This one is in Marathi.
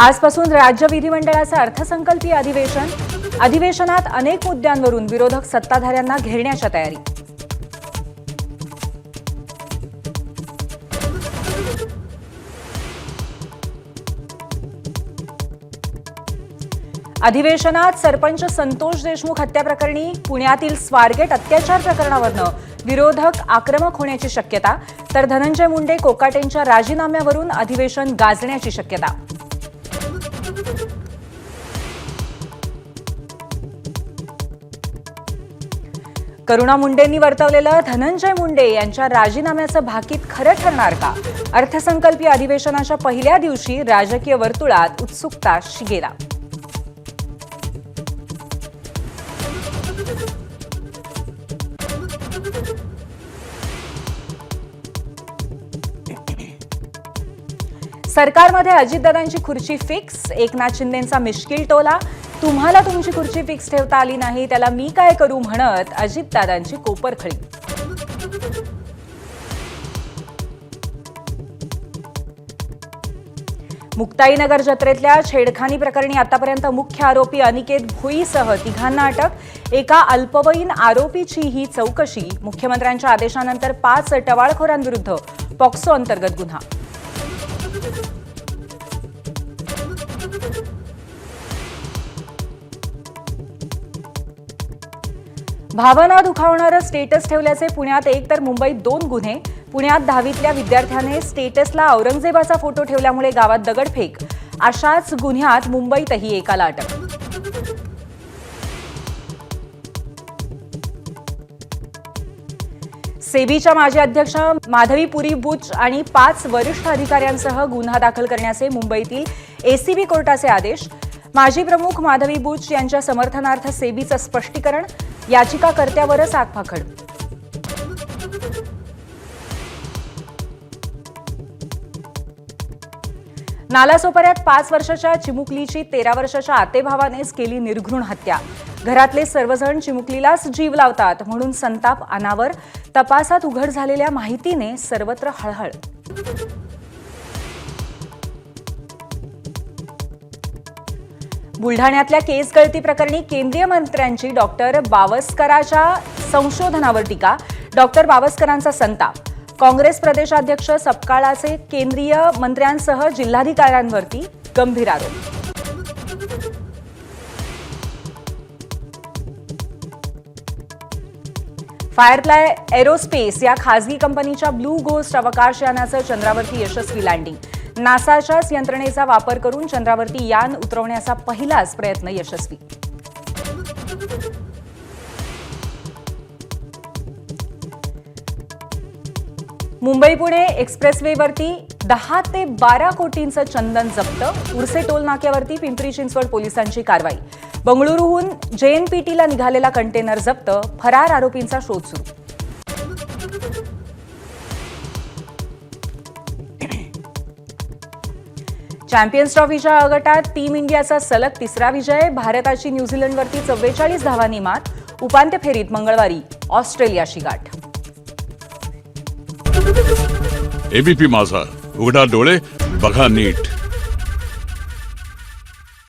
आजपासून राज्य विधिमंडळाचं अर्थसंकल्पीय अधिवेशनात अनेक मुद्द्यांवरून विरोधक सत्ताधाऱ्यांना घेरण्याच्या तयारी। अधिवेशनात सरपंच संतोष देशमुख हत्या प्रकरणी पुण्यातील स्वारगेट अत्याचार प्रकरणावरून विरोधक आक्रमक होण्याची शक्यता, तर धनंजय मुंडे कोकाटेंच्या राजीनाम्यावरून अधिवेशन गाजण्याची शक्यता। करुणा मुंडेंनी वर्तवलेलं धनंजय मुंडे यांच्या राजीनाम्याचं भाकीत खरं ठरणार का? अर्थसंकल्पीय अधिवेशनाच्या पहिल्या दिवशी राजकीय वर्तुळात उत्सुकता शिगेला। सरकारमध्ये अजितदादांची खुर्ची फिक्स, एकनाथ शिंदेंचा मिश्किल टोला। तुम्हाला तुमची खुर्ची फिक्स ठेवता आली नाही त्याला मी काय करू म्हणत अजितदादांची कोपरखळी। मुक्ताईनगर जत्रेतल्या छेडखानी प्रकरणी आतापर्यंत मुख्य आरोपी अनिकेत भोईसह तिघांना अटक। एका अल्पवयीन आरोपीची ही चौकशी। मुख्यमंत्र्यांच्या आदेशानंतर 5 टवाळखोरांविरुद्ध पॉक्सो अंतर्गत गुन्हा। भावना दुखावणारं स्टेटस ठेवल्याचे पुण्यात 1 तर मुंबईत 2 गुन्हे। पुण्यात 10वीतल्या विद्यार्थ्याने स्टेटसला औरंगजेबाचा फोटो ठेवल्यामुळे गावात दगडफेक। अशाच गुन्ह्यात मुंबईतही एकाला अटक। सेबीच्या माजी अध्यक्ष माधवी पुरी बुच आणि 5 वरिष्ठ अधिकाऱ्यांसह गुन्हा दाखल करण्याचे मुंबईतील एसीबी कोर्टाचे आदेश। माजी प्रमुख माधवी बुच यांच्या समर्थनार्थ सेबीचं स्पष्टीकरण, याचिकाकर्त्यावरच आगपाखड। नालासोपाऱ्यात 5 वर्षाच्या चिमुकलीची 13 वर्षाच्या आतेभावानेच केली निर्घृण हत्या। घरातले सर्वजण चिमुकलीलाच जीव लावतात म्हणून संताप अनावर। तपासात उघड झालेल्या माहितीने सर्वत्र हळहळ। बुलढाण्यातल्या केस गळती प्रकरणी केंद्रीय मंत्र्यांची डॉक्टर बावस्कराच्या संशोधनावर टीका। डॉक्टर बावस्करांचा संताप। काँग्रेस प्रदेशाध्यक्ष सपकाळाचे केंद्रीय मंत्र्यांसह जिल्हाधिकाऱ्यांवरती गंभीर आरोप। फायरफ्लाय एरोस्पेस या खासगी कंपनीच्या ब्लू गोस्ट अवकाश यानाचं चंद्रावरती यशस्वी लँडिंग। नासाच्याच यंत्रणेचा वापर करून चंद्रावरती यान उतरवण्याचा पहिलाच प्रयत्न यशस्वी। मुंबई पुणे एक्सप्रेसवेवरती 10 ते 12 कोटींचं चंदन जप्त। उर्से टोल नाक्यावरती पिंपरी चिंचवड पोलिसांची कारवाई। बंगळुरूहून जेएनपीटीला निघालेला कंटेनर जप्त। फरार आरोपींचा शोध सुरू। चॅम्पियन्स ट्रॉफीच्या अ गटात टीम इंडियाचा सलग 3रा विजय। भारताची न्यूझीलंडवरती 44 धावांनी मात। उपांत्य फेरीत मंगळवारी ऑस्ट्रेलियाशी गाठ। एबीपी माझा, उघडा डोळे बघा नीट।